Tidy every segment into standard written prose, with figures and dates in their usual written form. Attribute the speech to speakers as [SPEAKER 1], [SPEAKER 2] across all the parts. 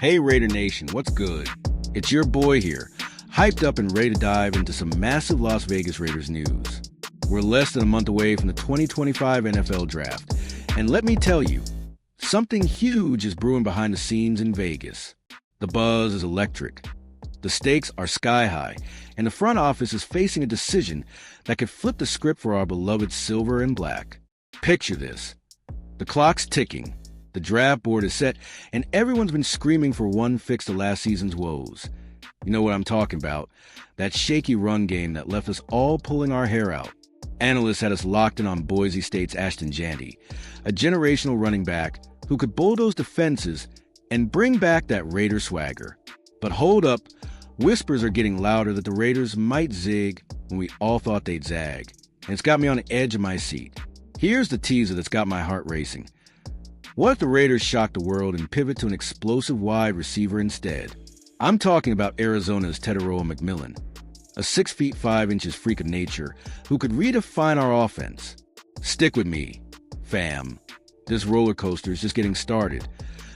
[SPEAKER 1] Hey Raider Nation, what's good? It's your boy here, hyped up and ready to dive into some massive Las Vegas Raiders news. We're less than a month away from the 2025 NFL Draft, and let me tell you, something huge is brewing behind the scenes in Vegas. The buzz is electric. The stakes are sky high, and the front office is facing a decision that could flip the script for our beloved silver and black. Picture this. The clock's ticking. The draft board is set, and everyone's been screaming for one fix to last season's woes. You know what I'm talking about. That shaky run game that left us all pulling our hair out. Analysts had us locked in on Boise State's Jeanty, a generational running back who could bulldoze defenses and bring back that Raider swagger. But hold up, whispers are getting louder that the Raiders might zig when we all thought they'd zag. And it's got me on the edge of my seat. Here's the teaser that's got my heart racing. What if the Raiders shock the world and pivot to an explosive wide receiver instead? I'm talking about Arizona's McMillan, a 6 feet 5 inches freak of nature who could redefine our offense. Stick with me, fam. This roller coaster is just getting started.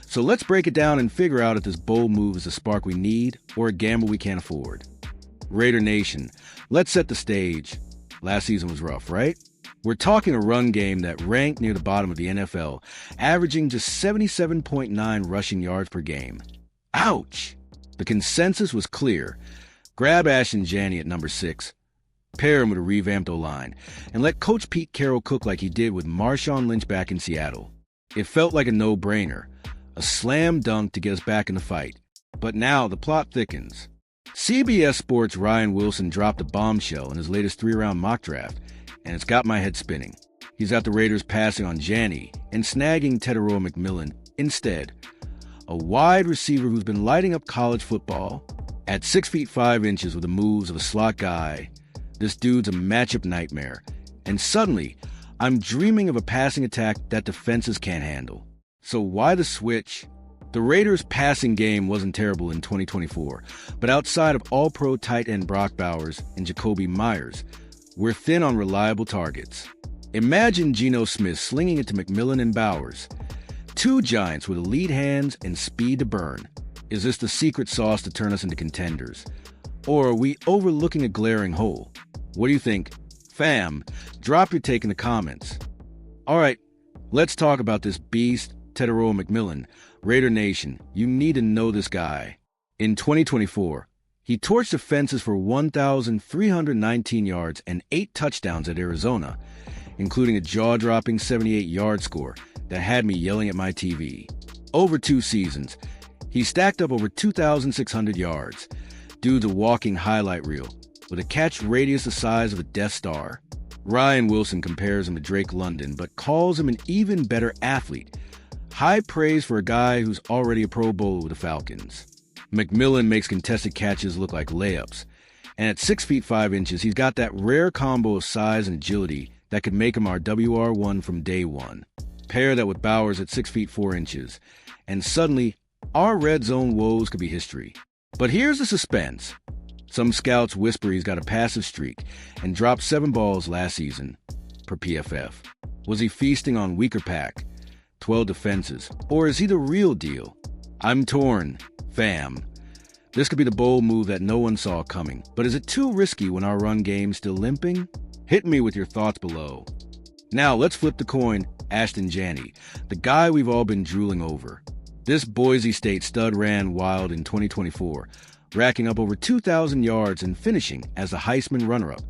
[SPEAKER 1] So let's break it down and figure out if this bold move is the spark we need or a gamble we can't afford. Raider Nation, let's set the stage. Last season was rough, right? We're talking a run game that ranked near the bottom of the NFL, averaging just 77.9 rushing yards per game. Ouch! The consensus was clear. Grab Jeanty at number 6, pair him with a revamped O-line, and let Coach Pete Carroll cook like he did with Marshawn Lynch back in Seattle. It felt like a no-brainer, a slam dunk to get us back in the fight. But now the plot thickens. CBS Sports' Ryan Wilson dropped a bombshell in his latest 3-round mock draft, and it's got my head spinning. He's got the Raiders passing on Jeanty and snagging McMillan instead, a wide receiver who's been lighting up college football. At 6 feet 5 inches with the moves of a slot guy, this dude's a matchup nightmare. And suddenly, I'm dreaming of a passing attack that defenses can't handle. So why the switch? The Raiders' passing game wasn't terrible in 2024, but outside of all-pro tight end Brock Bowers and Jacoby Myers, we're thin on reliable targets. Imagine Geno Smith slinging it to McMillan and Bowers. Two giants with elite hands and speed to burn. Is this the secret sauce to turn us into contenders? Or are we overlooking a glaring hole? What do you think? Fam, drop your take in the comments. All right, let's talk about this beast, McMillan. Raider Nation, you need to know this guy. In 2024, he torched defenses for 1,319 yards and 8 touchdowns at Arizona, including a jaw-dropping 78-yard score that had me yelling at my TV. Over 2 seasons, he stacked up over 2,600 yards. Dude's a walking highlight reel, with a catch radius the size of a Death Star. Ryan Wilson compares him to Drake London, but calls him an even better athlete. High praise for a guy who's already a Pro Bowler with the Falcons. McMillan makes contested catches look like layups. And at 6 feet 5 inches, he's got that rare combo of size and agility that could make him our WR1 from day one. Pair that with Bowers at 6 feet 4 inches, and suddenly, our red zone woes could be history. But here's the suspense. Some scouts whisper he's got a passive streak and dropped 7 balls last season, per PFF. Was he feasting on weaker pack, 12 defenses, or is he the real deal? I'm torn, fam. This could be the bold move that no one saw coming, but is it too risky when our run game's still limping? Hit me with your thoughts below. Now let's flip the coin, Jeanty, the guy we've all been drooling over. This Boise State stud ran wild in 2024, racking up over 2,000 yards and finishing as the Heisman runner-up,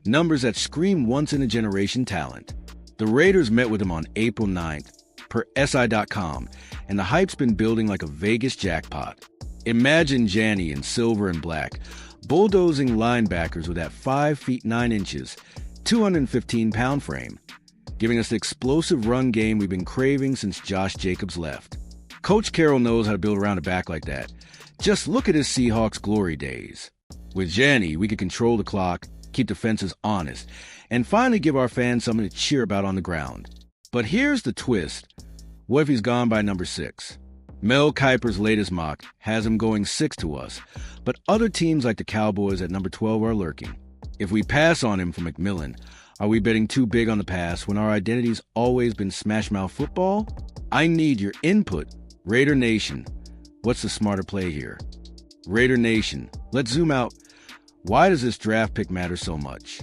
[SPEAKER 1] numbers that scream once-in-a-generation talent. The Raiders met with him on April 9th, per SI.com, and the hype's been building like a Vegas jackpot. Imagine Jeanty in silver and black, bulldozing linebackers with that 5 feet 9 inches, 215-pound frame, giving us the explosive run game we've been craving since Josh Jacobs left. Coach Carroll knows how to build around a back like that. Just look at his Seahawks glory days. With Jeanty, we could control the clock, keep defenses honest, and finally give our fans something to cheer about on the ground. But here's the twist. What if he's gone by number 6? Mel Kiper's latest mock has him going 6 to us, but other teams like the Cowboys at number 12 are lurking. If we pass on him for McMillan, are we betting too big on the pass when our identity's always been smash mouth football? I need your input, Raider Nation. What's the smarter play here? Raider Nation, let's zoom out. Why does this draft pick matter so much?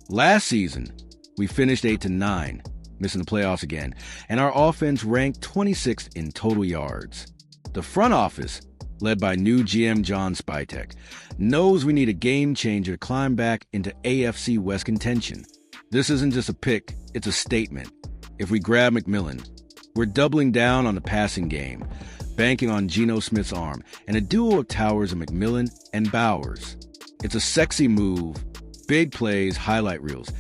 [SPEAKER 1] Last season, we finished 8-9, missing the playoffs again, and our offense ranked 26th in total yards. The front office, led by new GM John Spytek, knows we need a game changer to climb back into AFC West contention. This isn't just a pick, it's a statement. If we grab McMillan, we're doubling down on the passing game, banking on Geno Smith's arm, and a duo of towers of McMillan and Bowers. It's a sexy move, big plays, highlight reels,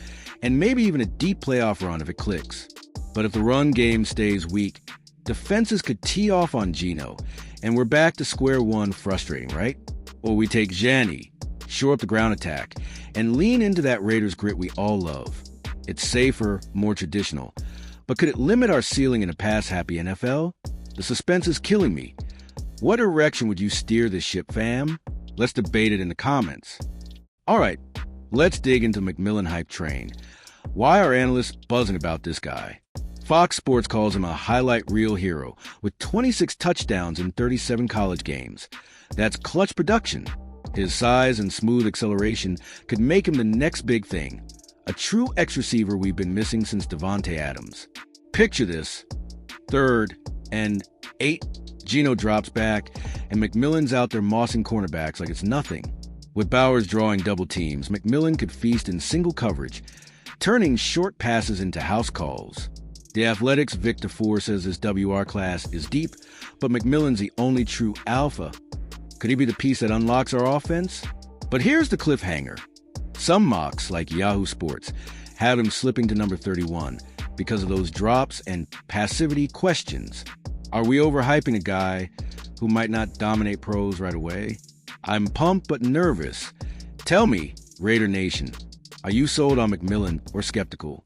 [SPEAKER 1] and maybe even a deep playoff run if it clicks. But if the run game stays weak, defenses could tee off on Geno, and we're back to square one, frustrating, right? Or we take Jeanty, shore up the ground attack, and lean into that Raiders grit we all love. It's safer, more traditional. But could it limit our ceiling in a pass-happy NFL? The suspense is killing me. What direction would you steer this ship, fam? Let's debate it in the comments. All right, let's dig into McMillan hype train. Why are analysts buzzing about this guy? Fox Sports calls him a highlight reel hero with 26 touchdowns in 37 college games. That's clutch production. His size and smooth acceleration could make him the next big thing. A true X receiver we've been missing since Davante Adams. Picture this. 3rd and 8. Geno drops back, and McMillan's out there mossing cornerbacks like it's nothing. With Bowers drawing double teams, McMillan could feast in single coverage, turning short passes into house calls. The Athletics' Victor Ford says this WR class is deep, but McMillan's the only true alpha. Could he be the piece that unlocks our offense? But here's the cliffhanger. Some mocks, like Yahoo Sports, have him slipping to number 31 because of those drops and passivity questions. Are we overhyping a guy who might not dominate pros right away? I'm pumped but nervous. Tell me, Raider Nation, are you sold on McMillan or skeptical?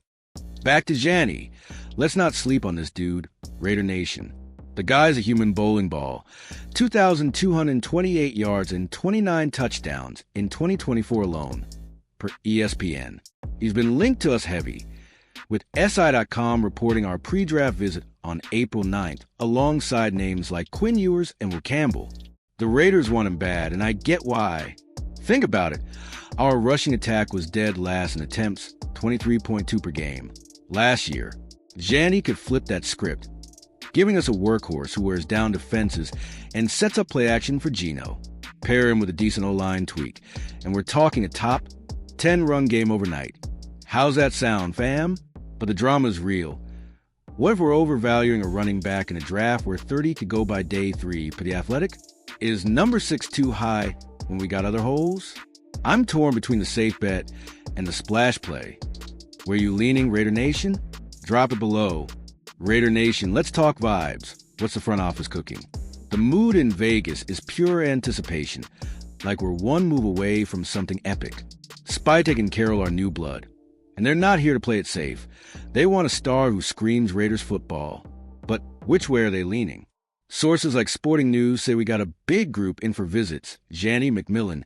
[SPEAKER 1] Back to Jeanty. Let's not sleep on this dude, Raider Nation. The guy's a human bowling ball. 2,228 yards and 29 touchdowns in 2024 alone, per ESPN. He's been linked to us heavy, with SI.com reporting our pre-draft visit on April 9th, alongside names like Quinn Ewers and Will Campbell. The Raiders want him bad, and I get why. Think about it. Our rushing attack was dead last in attempts, 23.2 per game. Last year, Jeanty could flip that script, giving us a workhorse who wears down defenses and sets up play action for Geno. Pair him with a decent O-line tweak, and we're talking a top 10 run game overnight. How's that sound, fam? But the drama's real. What if we're overvaluing a running back in a draft where 30 could go by day 3 per The Athletic? Is number 6 too high when we got other holes? I'm torn between the safe bet and the splash play. Where you leaning, Raider Nation? Drop it below. Raider Nation, let's talk vibes. What's the front office cooking? The mood in Vegas is pure anticipation, like we're one move away from something epic. Spytek and Carroll are new blood, and they're not here to play it safe. They want a star who screams Raiders football. But which way are they leaning? Sources like Sporting News say we got a big group in for visits, Jeanty, McMillan,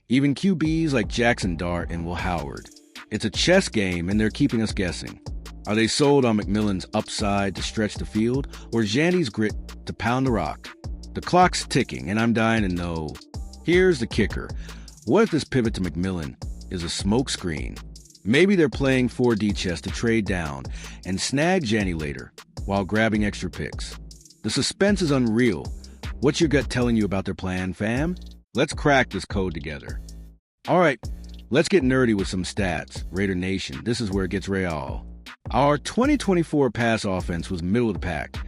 [SPEAKER 1] even QBs like Jackson Dart and Will Howard. It's a chess game, and they're keeping us guessing. Are they sold on McMillan's upside to stretch the field, or Jeanty's grit to pound the rock? The clock's ticking, and I'm dying to know. Here's the kicker. What if this pivot to McMillan is a smokescreen? Maybe they're playing 4D chess to trade down and snag Jeanty later while grabbing extra picks. The suspense is unreal. What's your gut telling you about their plan, fam? Let's crack this code together. All right, let's get nerdy with some stats. Raider Nation, this is where it gets real. Our 2024 pass offense was middle of the pack,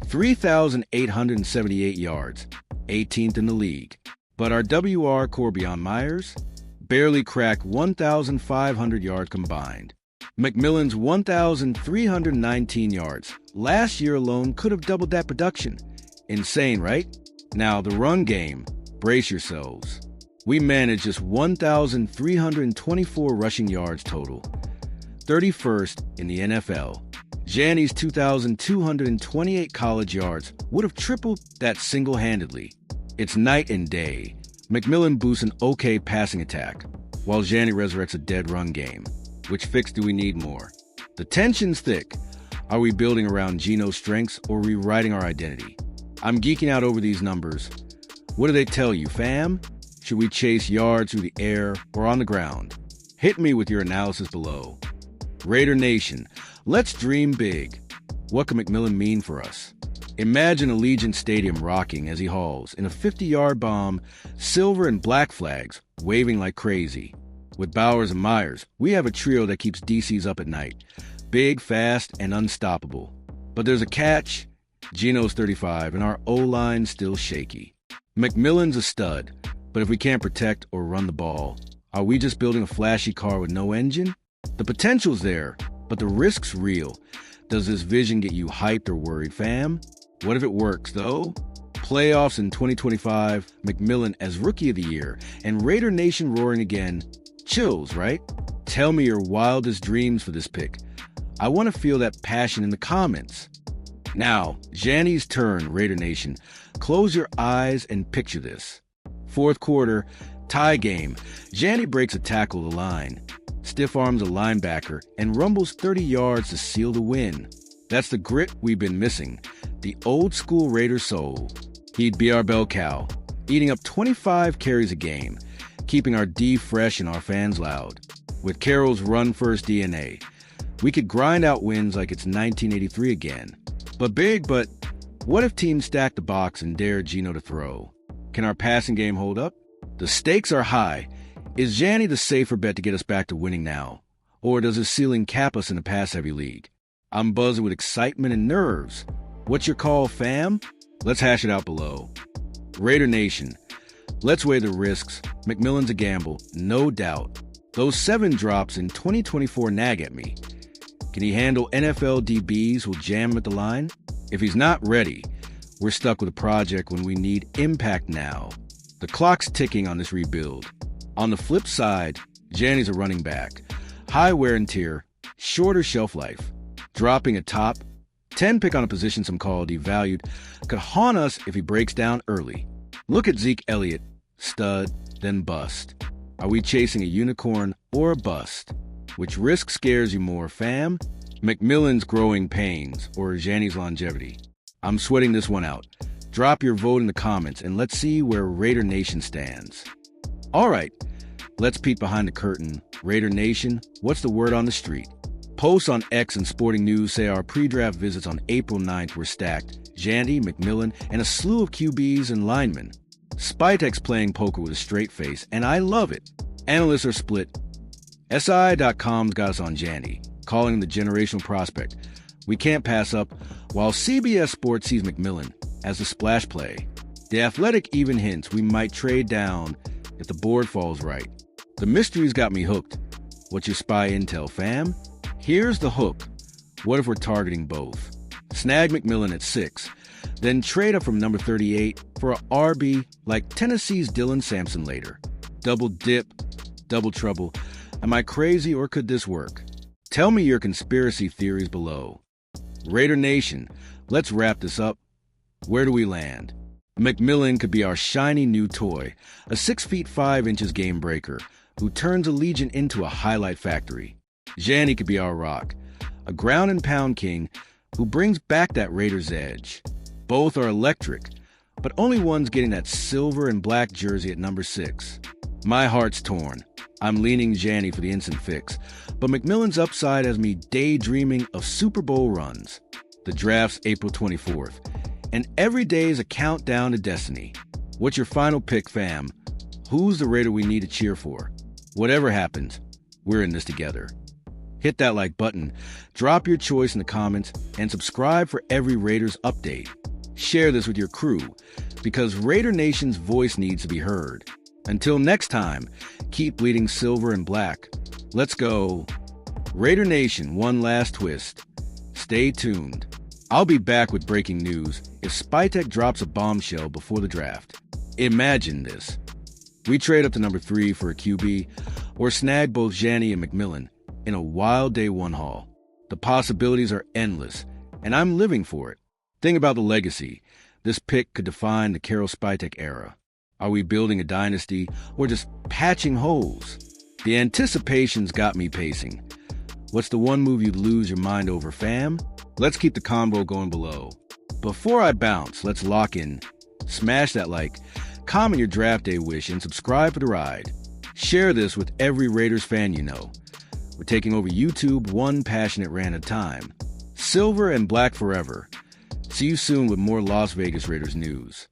[SPEAKER 1] 3,878 yards, 18th in the league. But our WR Corbion Myers barely cracked 1,500 yards combined. McMillan's 1,319 yards last year alone could have doubled that production. Insane, right? Now, the run game, brace yourselves. We managed just 1,324 rushing yards total, 31st in the NFL. Jeanty's 2,228 college yards would have tripled that single-handedly. It's night and day. McMillan boosts an okay passing attack, while Jeanty resurrects a dead run game. Which fix do we need more? The tension's thick. Are we building around Geno's strengths or rewriting our identity? I'm geeking out over these numbers, What do they tell you, fam? Should we chase yards through the air or on the ground? Hit me with your analysis below. Raider Nation, let's dream big. What can McMillan mean for us? Imagine Allegiant Stadium rocking as he hauls in a 50-yard bomb, silver and black flags waving like crazy. With Bowers and Myers, we have a trio that keeps DC's up at night. Big, fast, and unstoppable. But there's a catch. Geno's 35, and our O-line's still shaky. McMillan's a stud, but if we can't protect or run the ball, are we just building a flashy car with no engine? The potential's there, but the risk's real. Does this vision get you hyped or worried, fam? What if it works, though? Playoffs in 2025, McMillan as Rookie of the Year, and Raider Nation roaring again. Chills, right? Tell me your wildest dreams for this pick. I want to feel that passion in the comments. Now, Jeanty's turn, Raider Nation. Close your eyes and picture this. Fourth quarter, tie game. Jeanty breaks a tackle the line, stiff arms a linebacker, and rumbles 30 yards to seal the win. That's the grit we've been missing, the old-school Raider soul. He'd be our bell cow, eating up 25 carries a game, keeping our D fresh and our fans loud. With Carroll's run-first DNA, we could grind out wins like it's 1983 again. But what if teams stack the box and dare Geno to throw? Can our passing game hold up? The stakes are high. Is Jeanty the safer bet to get us back to winning now? Or does his ceiling cap us in a pass-heavy league? I'm buzzing with excitement and nerves. What's your call, fam? Let's hash it out below. Raider Nation, let's weigh the risks. McMillan's a gamble, no doubt. Those 7 drops in 2024 nag at me. Can he handle NFL DBs who'll jam him at the line? If he's not ready, we're stuck with a project when we need impact now. The clock's ticking on this rebuild. On the flip side, Jeanty's a running back. High wear and tear, shorter shelf life. Dropping a top 10 pick on a position some call devalued could haunt us if he breaks down early. Look at Zeke Elliott, stud, then bust. Are we chasing a unicorn or a bust? Which risk scares you more, fam? McMillan's growing pains or Jeanty's longevity? I'm sweating this one out. Drop your vote in the comments and let's see where Raider Nation stands. All right, let's peek behind the curtain. Raider Nation, what's the word on the street? Posts on X and Sporting News say our pre-draft visits on April 9th were stacked. Jeanty, McMillan, and a slew of QBs and linemen. Spytek's playing poker with a straight face, and I love it. Analysts are split. SI.com's got us on Jeanty, calling him the generational prospect we can't pass up, while CBS Sports sees McMillan as the splash play. The Athletic even hints we might trade down if the board falls right. The mystery's got me hooked. What's your spy intel, fam? Here's the hook. What if we're targeting both? Snag McMillan at 6, then trade up from number 38 for a RB like Tennessee's Dylan Sampson later. Double dip, double trouble. Am I crazy or could this work? Tell me your conspiracy theories below. Raider Nation, let's wrap this up. Where do we land? McMillan could be our shiny new toy, a 6 feet 5 inches game breaker who turns Allegiant into a highlight factory. Jeanty could be our rock, a ground and pound king who brings back that Raiders edge. Both are electric, but only one's getting that silver and black jersey at number 6. My heart's torn. I'm leaning Jeanty for the instant fix, but McMillan's upside has me daydreaming of Super Bowl runs. The draft's April 24th, and every day is a countdown to destiny. What's your final pick, fam? Who's the Raider we need to cheer for? Whatever happens, we're in this together. Hit that like button, drop your choice in the comments, and subscribe for every Raiders update. Share this with your crew, because Raider Nation's voice needs to be heard. Until next time, keep bleeding silver and black. Let's go. Raider Nation, one last twist. Stay tuned. I'll be back with breaking news if Spytek drops a bombshell before the draft. Imagine this. We trade up to number 3 for a QB, or snag both Jeanty and McMillan in a wild day 1 haul. The possibilities are endless, and I'm living for it. Think about the legacy. This pick could define the Carroll Spytek era. Are we building a dynasty or just patching holes? The anticipation's got me pacing. What's the one move you'd lose your mind over, fam? Let's keep the combo going below. Before I bounce, let's lock in. Smash that like, Comment your draft day wish and subscribe for the ride. Share this with every Raiders fan you know. We're taking over YouTube one passionate rant at a time. Silver and black forever. See you soon with more Las Vegas Raiders news.